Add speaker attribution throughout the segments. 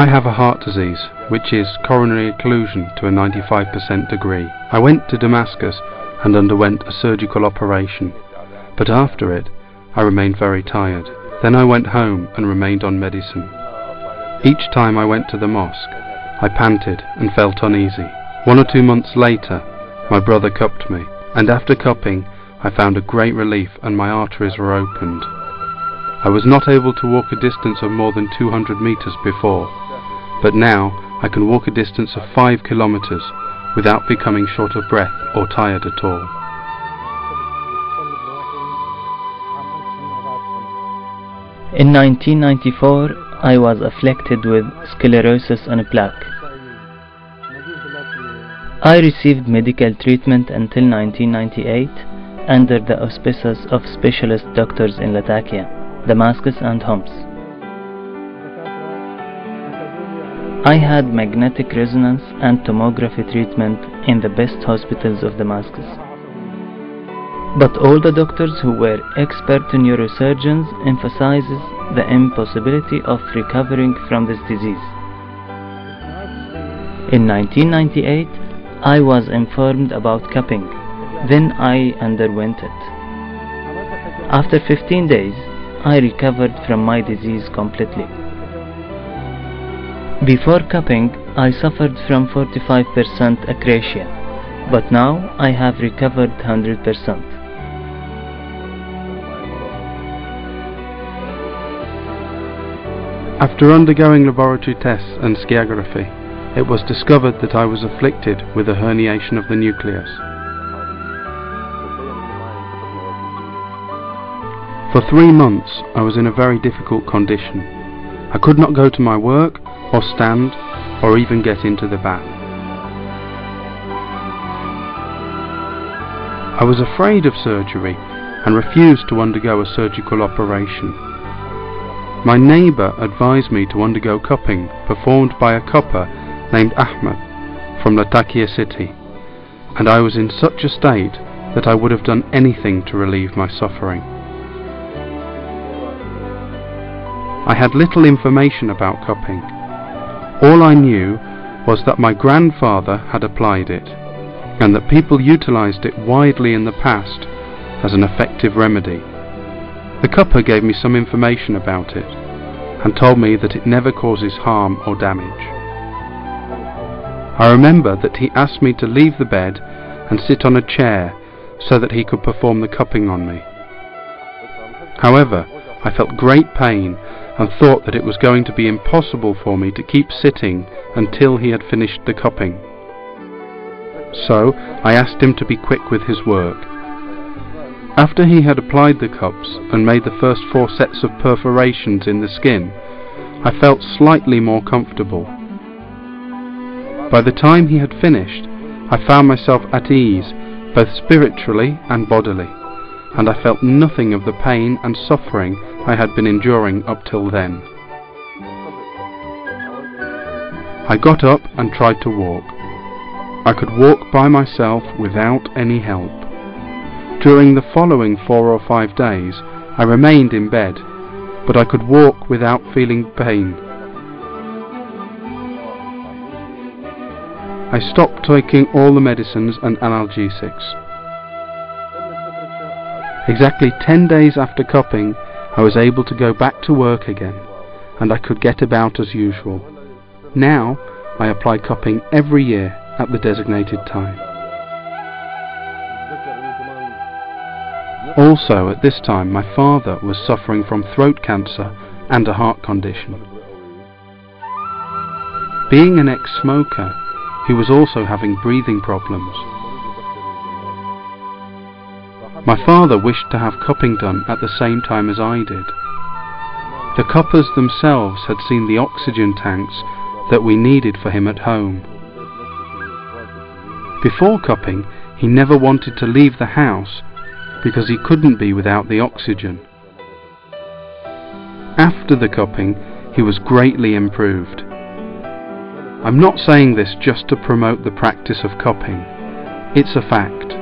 Speaker 1: I have a heart disease, which is coronary occlusion to a 95% degree. I went to Damascus and underwent a surgical operation, but after it, I remained very tired. Then I went home and remained on medicine. Each time I went to the mosque, I panted and felt uneasy. 1 or 2 months later, my brother cupped me, and after cupping, I found a great relief and my arteries were opened. I was not able to walk a distance of more than 200 meters before, but now I can walk a distance of 5 kilometers without becoming short of breath or tired at all.
Speaker 2: In 1994, I was afflicted with sclerosis on a plaque. I received medical treatment until 1998 under the auspices of specialist doctors in Latakia, Damascus and Homs. I had magnetic resonance and tomography treatment in the best hospitals of Damascus. But all the doctors who were expert neurosurgeons emphasizes the impossibility of recovering from this disease. In 1998, I was informed about cupping. Then I underwent it. After 15 days, I recovered from my disease completely. Before cupping, I suffered from 45% acrasia, but now I have recovered 100%.
Speaker 1: After undergoing laboratory tests and skiography, it was discovered that I was afflicted with a herniation of the nucleus. For 3 months I was in a very difficult condition. I could not go to my work, or stand, or even get into the bath. I was afraid of surgery and refused to undergo a surgical operation. My neighbour advised me to undergo cupping performed by a cupper named Ahmed from Latakia city, and I was in such a state that I would have done anything to relieve my suffering. I had little information about cupping. All I knew was that my grandfather had applied it, and that people utilized it widely in the past as an effective remedy. The cupper gave me some information about it, and told me that it never causes harm or damage. I remember that he asked me to leave the bed and sit on a chair so that he could perform the cupping on me. However, I felt great pain and thought that it was going to be impossible for me to keep sitting until he had finished the cupping. So I asked him to be quick with his work. After he had applied the cups and made the first 4 sets of perforations in the skin, I felt slightly more comfortable. By the time he had finished, I found myself at ease, both spiritually and bodily, and I felt nothing of the pain and suffering I had been enduring up till then. I got up and tried to walk. I could walk by myself without any help. During the following 4 or 5 days, I remained in bed, but I could walk without feeling pain. I stopped taking all the medicines and analgesics. Exactly 10 days after cupping, I was able to go back to work again, and I could get about as usual. Now, I apply cupping every year at the designated time. Also, at this time, my father was suffering from throat cancer and a heart condition. Being an ex-smoker, he was also having breathing problems. My father wished to have cupping done at the same time as I did. The cuppers themselves had seen the oxygen tanks that we needed for him at home. Before cupping, he never wanted to leave the house because he couldn't be without the oxygen. After the cupping, he was greatly improved. I'm not saying this just to promote the practice of cupping. It's a fact.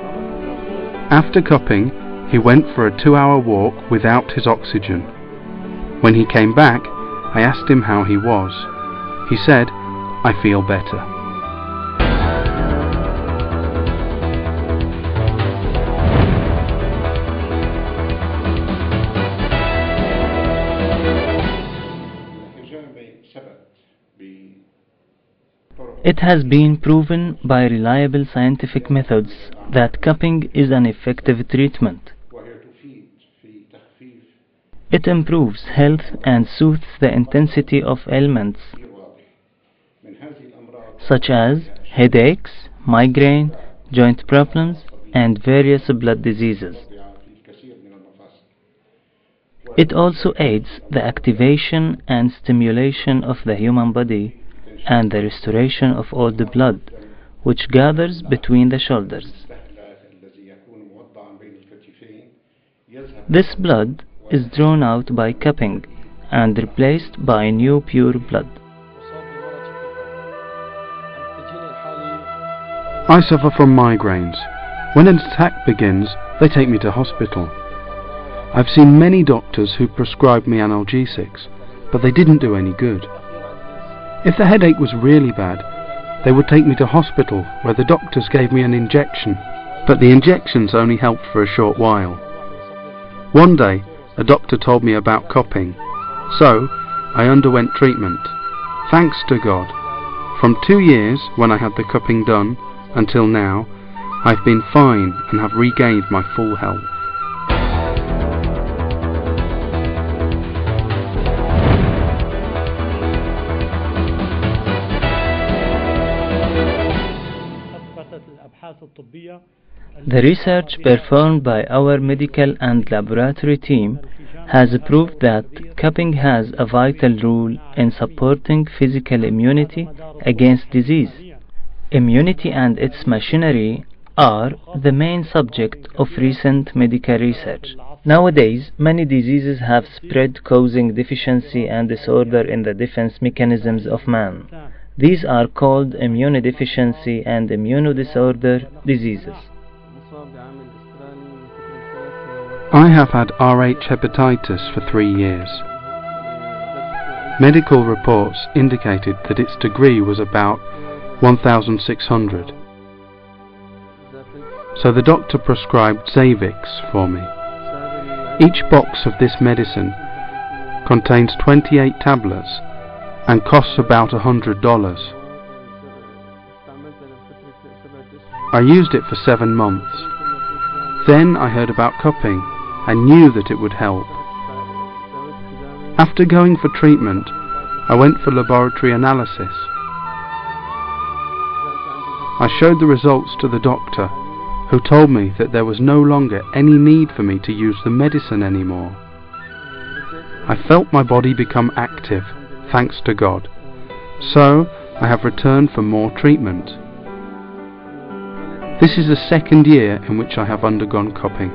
Speaker 1: After cupping, he went for a 2-hour walk without his oxygen. When he came back, I asked him how he was. He said, "I feel better."
Speaker 2: It has been proven by reliable scientific methods that cupping is an effective treatment. It improves health and soothes the intensity of ailments such as headaches, migraine, joint problems, and various blood diseases. It also aids the activation and stimulation of the human body and the restoration of all the blood which gathers between the shoulders. This blood is drawn out by cupping and replaced by new pure blood.
Speaker 1: I suffer from migraines. When an attack begins, they take me to hospital. I've seen many doctors who prescribed me analgesics, but they didn't do any good. If the headache was really bad, they would take me to hospital where the doctors gave me an injection, but the injections only helped for a short while. One day, a doctor told me about cupping, so I underwent treatment. Thanks to God. From 2 years, when I had the cupping done, until now, I've been fine and have regained my full health.
Speaker 2: The research performed by our medical and laboratory team has proved that cupping has a vital role in supporting physical immunity against disease. Immunity and its machinery are the main subject of recent medical research. Nowadays, many diseases have spread, causing deficiency and disorder in the defense mechanisms of man. These are called immunodeficiency and immunodisorder diseases.
Speaker 1: I have had Rh hepatitis for 3 years. Medical reports indicated that its degree was about 1,600. So the doctor prescribed Zavix for me. Each box of this medicine contains 28 tablets and costs about $100. I used it for 7 months. Then I heard about cupping and knew that it would help. After going for treatment, I went for laboratory analysis. I showed the results to the doctor, who told me that there was no longer any need for me to use the medicine anymore. I felt my body become active, thanks to God. So I have returned for more treatment. This is the 2nd year in which I have undergone cupping.